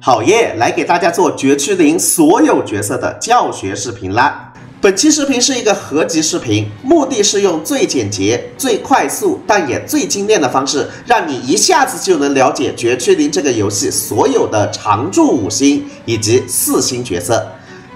好耶，来给大家做绝区零所有角色的教学视频啦！本期视频是一个合集视频，目的是用最简洁、最快速，但也最精炼的方式，让你一下子就能了解绝区零这个游戏所有的常驻5星以及4星角色，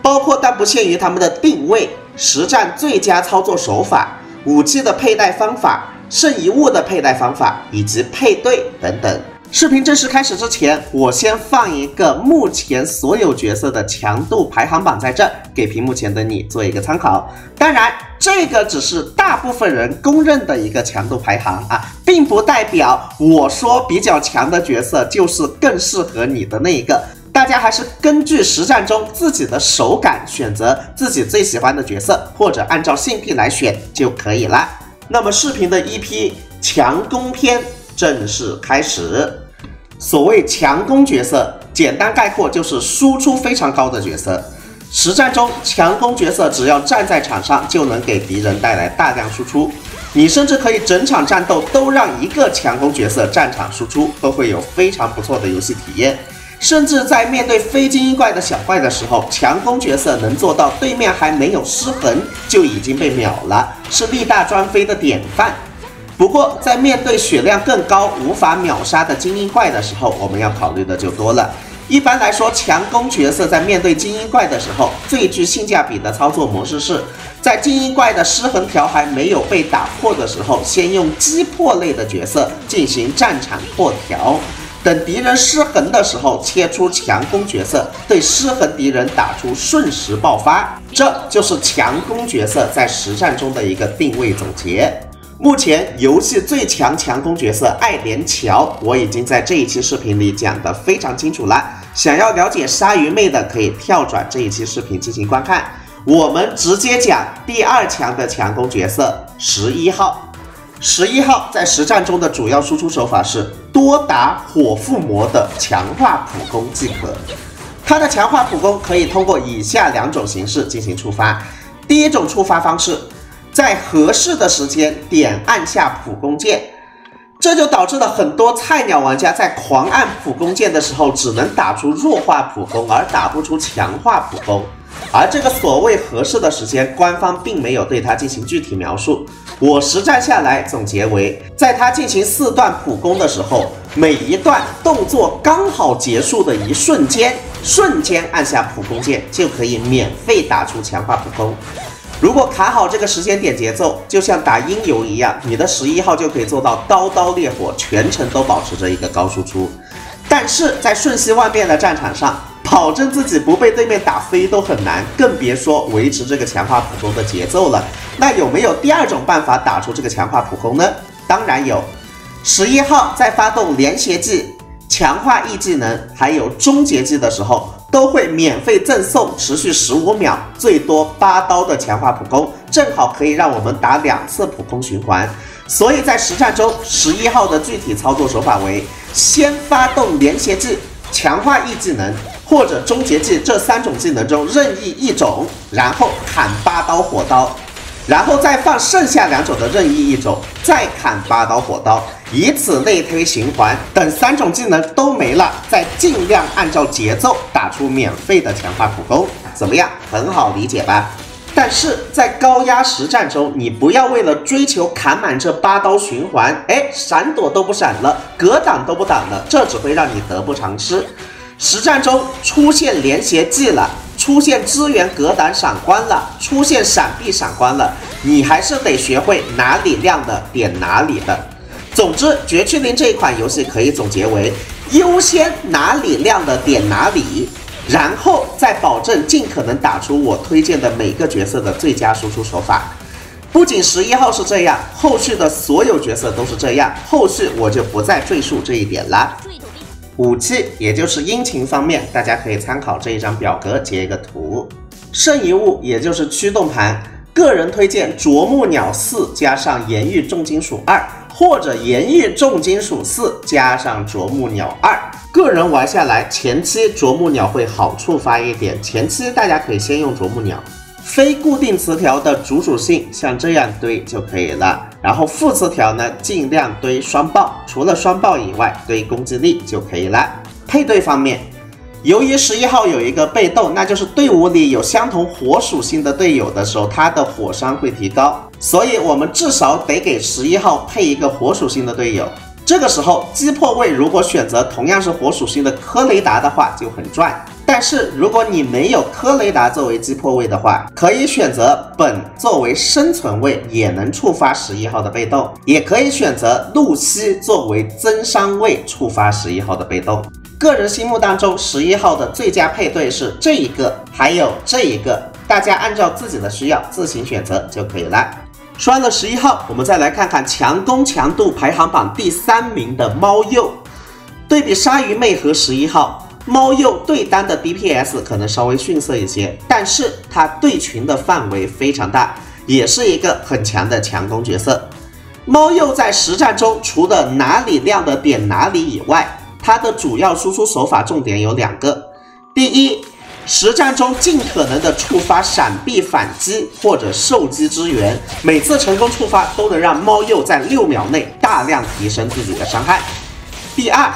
包括但不限于他们的定位、实战最佳操作手法、武器的佩戴方法、圣遗物的佩戴方法以及配对等等。视频正式开始之前，我先放一个目前所有角色的强度排行榜在这儿，给屏幕前的你做一个参考。当然，这个只是大部分人公认的一个强度排行啊，并不代表我说比较强的角色就是更适合你的那一个。大家还是根据实战中自己的手感选择自己最喜欢的角色，或者按照性癖来选就可以了。那么视频的EP强攻篇正式开始。所谓强攻角色，简单概括就是输出非常高的角色。实战中，强攻角色只要站在场上，就能给敌人带来大量输出。你甚至可以整场战斗都让一个强攻角色战场输出，都会有非常不错的游戏体验。甚至在面对非精英怪的小怪的时候，强攻角色能做到对面还没有失衡就已经被秒了，是力大专飞的典范。不过，在面对血量更高、无法秒杀的精英怪的时候，我们要考虑的就多了。一般来说，强攻角色在面对精英怪的时候，最具性价比的操作模式是，在精英怪的失衡条还没有被打破的时候，先用击破类的角色进行战场破条，等敌人失衡的时候，切出强攻角色，对失衡敌人打出瞬时爆发。这就是强攻角色在实战中的一个定位总结。目前游戏最强强攻角色艾莲乔，我已经在这一期视频里讲得非常清楚了。想要了解鲨鱼妹的，可以跳转这一期视频进行观看。我们直接讲第2强的强攻角色11号。11号在实战中的主要输出手法是多打火附魔的强化普攻即可。它的强化普攻可以通过以下2种形式进行触发。第一种触发方式，在合适的时间点按下普攻键，这就导致了很多菜鸟玩家在狂按普攻键的时候，只能打出弱化普攻，而打不出强化普攻。而这个所谓合适的时间，官方并没有对它进行具体描述。我实战下来总结为，在它进行4段普攻的时候，每一段动作刚好结束的一瞬间按下普攻键，就可以免费打出强化普攻。如果卡好这个时间点节奏，就像打音游一样，你的11号就可以做到刀刀烈火，全程都保持着一个高输出。但是在瞬息万变的战场上，保证自己不被对面打飞都很难，更别说维持这个强化普攻的节奏了。那有没有第2种办法打出这个强化普攻呢？当然有。11号在发动连携技、强化 E 技能还有终结技的时候，都会免费赠送持续15秒、最多8刀的强化普攻，正好可以让我们打2次普攻循环。所以在实战中，11号的具体操作手法为：先发动连携技、强化 E 技能或者终结技这3种技能中任意1种，然后砍8刀火刀，然后再放剩下2种的任意1种，再砍8刀火刀，以此类推循环。等3种技能都没了，再尽量按照节奏打出免费的强化普攻。怎么样？很好理解吧？但是在高压实战中，你不要为了追求砍满这8刀循环，闪躲都不闪了，格挡都不挡了，这只会让你得不偿失。实战中出现连携技了，出现支援格挡闪关了，出现闪避闪关了，你还是得学会哪里亮的点哪里的。总之，绝区零这一款游戏可以总结为：优先哪里亮的点哪里，然后再保证尽可能打出我推荐的每个角色的最佳输出手法。不仅11号是这样，后续的所有角色都是这样，后续我就不再赘述这一点了。武器，也就是殷勤方面，大家可以参考这一张表格截一个图。圣遗物，也就是驱动盘，个人推荐啄木鸟4加上盐狱重金属2，或者盐狱重金属4加上啄木鸟2。个人玩下来，前期啄木鸟会好触发一点，前期大家可以先用啄木鸟。非固定词条的主属性像这样堆就可以了，然后副词条呢尽量堆双爆，除了双爆以外堆攻击力就可以了。配对方面，由于11号有一个被动，那就是队伍里有相同火属性的队友的时候，他的火伤会提高，所以我们至少得给11号配一个火属性的队友。这个时候击破位如果选择同样是火属性的科雷达的话就很赚，但是如果你没有科雷达作为击破位的话，可以选择本作为生存位，也能触发11号的被动，也可以选择露西作为增伤位触发11号的被动。个人心目当中11号的最佳配对是这一个，还有这一个，大家按照自己的需要自行选择就可以了。说完了11号，我们再来看看强攻强度排行榜第3名的猫鼬。对比鲨鱼妹和11号，猫鼬对单的 DPS 可能稍微逊色一些，但是它对群的范围非常大，也是一个很强的强攻角色。猫鼬在实战中除了哪里亮的点哪里以外，它的主要输出手法重点有2个。第一，实战中尽可能的触发闪避反击或者受击支援，每次成功触发都能让猫鼬在6秒内大量提升自己的伤害。第二，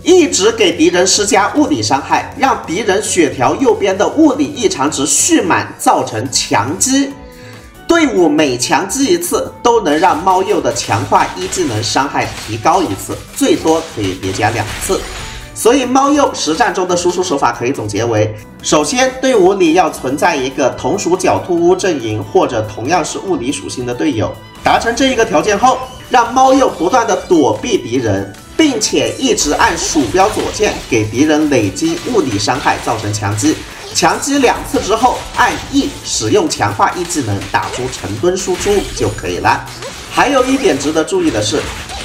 一直给敌人施加物理伤害，让敌人血条右边的物理异常值蓄满，造成强击。队伍每强击一次，都能让猫鼬的强化一技能伤害提高1次，最多可以叠加2次。所以猫鼬实战中的输出手法可以总结为：首先，队伍里要存在一个同属狡兔屋阵营或者同样是物理属性的队友。达成这一个条件后，让猫鼬不断的躲避敌人，并且一直按鼠标左键给敌人累积物理伤害，造成强击。强击2次之后，按 E 使用强化一技能打出成吨输出就可以了。还有一点值得注意的是，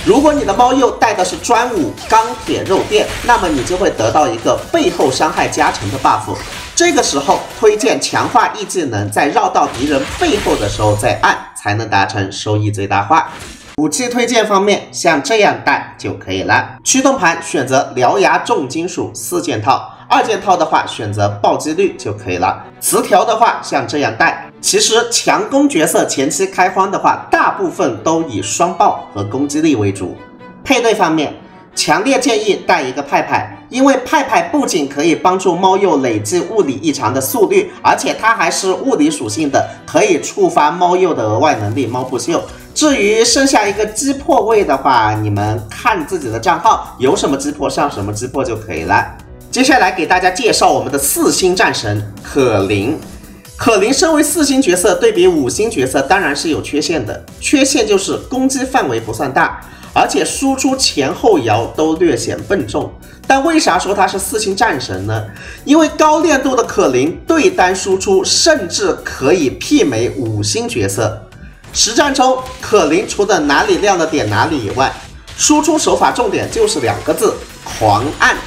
如果你的猫鼬带的是专武钢铁肉垫，那么你就会得到一个背后伤害加成的 buff。这个时候推荐强化一技能在绕到敌人背后的时候再按，才能达成收益最大化。武器推荐方面，像这样带就可以了。驱动盘选择獠牙重金属4件套，2件套的话选择暴击率就可以了。词条的话像这样带。其实强攻角色前期开荒的话，大部分都以双爆和攻击力为主。配对方面，强烈建议带一个派派，因为派派不仅可以帮助猫鼬累积物理异常的速率，而且它还是物理属性的，可以触发猫鼬的额外能力猫不锈。至于剩下一个击破位的话，你们看自己的账号有什么击破上什么击破就可以了。接下来给大家介绍我们的4星战神可琳。可琳身为4星角色，对比5星角色当然是有缺陷的，缺陷就是攻击范围不算大，而且输出前后摇都略显笨重。但为啥说他是4星战神呢？因为高练度的可琳对单输出甚至可以媲美5星角色。实战中，可琳除了哪里亮的点哪里以外，输出手法重点就是2个字：狂按。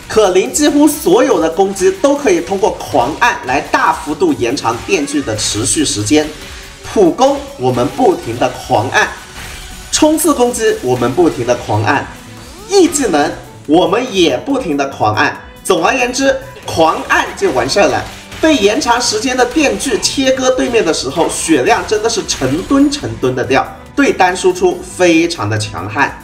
可琳几乎所有的攻击都可以通过狂按来大幅度延长电锯的持续时间。普攻我们不停的狂按，冲刺攻击我们不停的狂按，E技能我们也不停的狂按。总而言之，狂按就完事了。被延长时间的电锯切割对面的时候，血量真的是成吨成吨的掉，对单输出非常的强悍。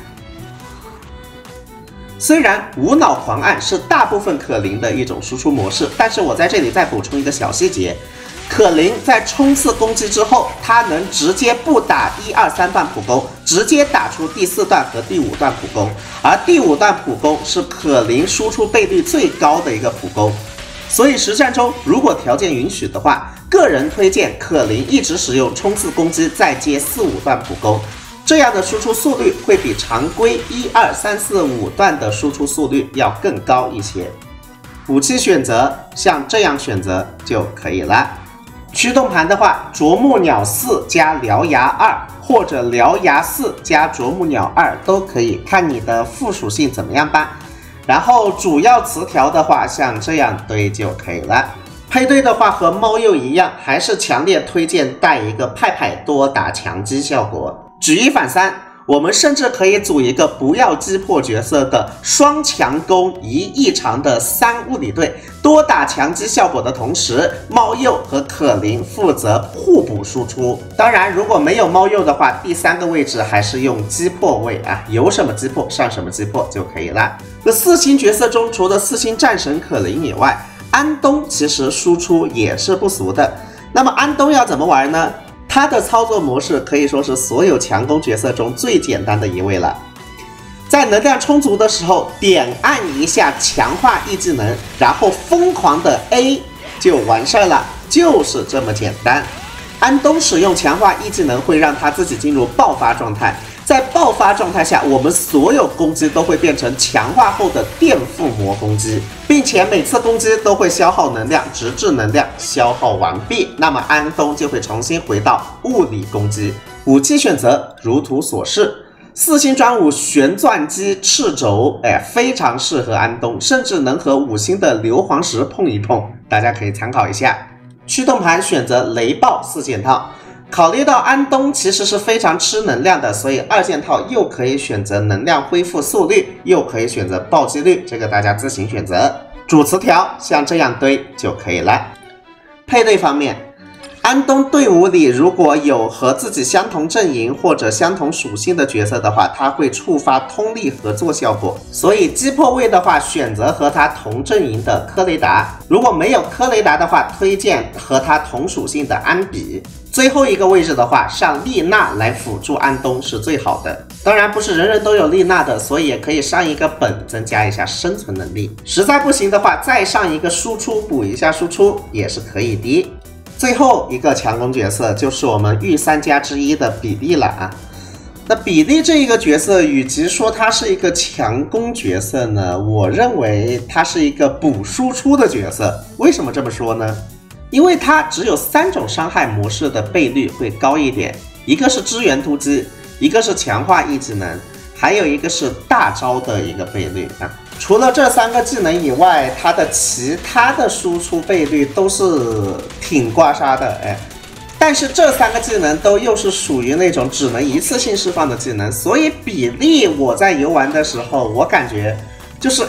虽然无脑狂按是大部分可琳的一种输出模式，但是我在这里再补充一个小细节：可琳在冲刺攻击之后，它能直接不打1、2、3段普攻，直接打出第4段和第5段普攻，而第5段普攻是可琳输出倍率最高的一个普攻。所以实战中，如果条件允许的话，个人推荐可琳一直使用冲刺攻击，再接4、5段普攻，这样的输出速率会比常规1、2、3、4、5段的输出速率要更高一些。武器选择像这样选择就可以了。驱动盘的话，啄木鸟4加獠牙2，或者獠牙4加啄木鸟2都可以，看你的副属性怎么样吧。然后主要词条的话，像这样堆就可以了。配对的话和猫鼬一样，还是强烈推荐带一个派派，多打强击效果。举1反3，我们甚至可以组一个不要击破角色的双强攻1异常的3物理队，多打强击效果的同时，猫鼬和可琳负责互补输出。当然，如果没有猫鼬的话，第3个位置还是用击破位啊，有什么击破上什么击破就可以了。那4星角色中，除了4星战神可林以外，安东其实输出也是不俗的。那么安东要怎么玩呢？他的操作模式可以说是所有强攻角色中最简单的一位了。在能量充足的时候，点按一下强化 E 技能，然后疯狂的 A 就完事儿了，就是这么简单。安东使用强化 E 技能会让他自己进入爆发状态，在爆发状态下，我们所有攻击都会变成强化后的垫附模攻击，并且每次攻击都会消耗能量，直至能量消耗完毕，那么安东就会重新回到物理攻击。武器选择如图所示。4星专武旋钻机赤轴，非常适合安东，甚至能和5星的硫磺石碰一碰，大家可以参考一下。驱动盘选择雷暴4件套，考虑到安东其实是非常吃能量的，所以2件套又可以选择能量恢复速率，又可以选择暴击率，这个大家自行选择。主词条像这样堆就可以了。配对方面，安东队伍里如果有和自己相同阵营或者相同属性的角色的话，它会触发通力合作效果，所以击破位的话选择和他同阵营的科雷达，如果没有科雷达的话，推荐和他同属性的安比。最后一个位置的话，上丽娜来辅助安东是最好的。当然不是人人都有丽娜的，所以也可以上一个本增加一下生存能力，实在不行的话再上一个输出补一下输出也是可以的。最后一个强攻角色就是我们御三家之一的比利了啊。那比利这一个角色，与其说他是一个强攻角色呢，我认为他是一个补输出的角色。为什么这么说呢？因为它只有3种伤害模式的倍率会高一点，一个是支援突击，一个是强化 E 技能，还有一个是大招的一个倍率啊。除了这3个技能以外，它的其他的输出倍率都是挺刮痧的，但是这3个技能都又是属于那种只能一次性释放的技能，所以比利我在游玩的时候，我感觉就是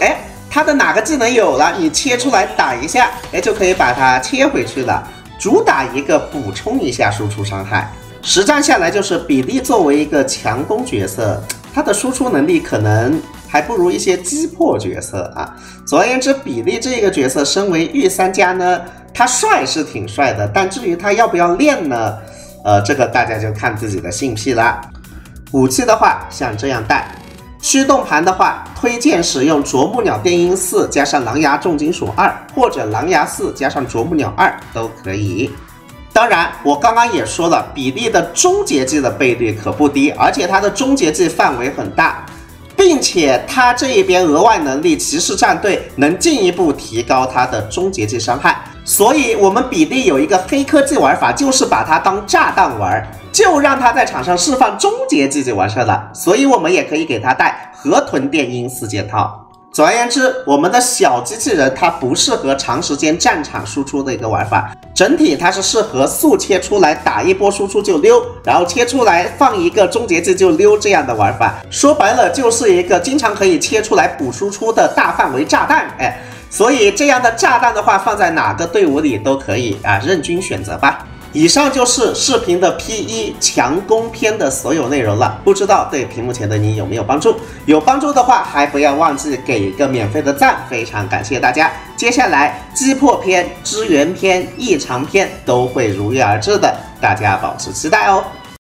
它的哪个技能有了，你切出来打一下，就可以把它切回去了，主打一个补充一下输出伤害。实战下来就是比利作为一个强攻角色，它的输出能力可能还不如一些击破角色啊。总而言之，比利这个角色身为御三家呢，他帅是挺帅的，但至于他要不要练呢？这个大家就看自己的性癖啦。武器的话，像这样带。驱动盘的话，推荐使用啄木鸟电音4加上狼牙重金属2，或者狼牙4加上啄木鸟2都可以。当然，我刚刚也说了，比利的终结技的倍率可不低，而且它的终结技范围很大，并且它这一边额外能力骑士战队能进一步提高它的终结技伤害。所以我们比利有一个黑科技玩法，就是把它当炸弹玩，就让他在场上释放终结技就完事了。所以我们也可以给他带河豚电音4件套。总而言之，我们的小机器人它不适合长时间战场输出的一个玩法，整体它是适合速切出来打一波输出就溜，然后切出来放一个终结技就溜这样的玩法。说白了就是一个经常可以切出来补输出的大范围炸弹，所以这样的炸弹的话放在哪个队伍里都可以啊，任君选择吧。以上就是视频的 P1 强攻篇的所有内容了，不知道对屏幕前的你有没有帮助？有帮助的话，还不要忘记给一个免费的赞，非常感谢大家。接下来击破篇、支援篇、异常篇都会如约而至的，大家保持期待哦。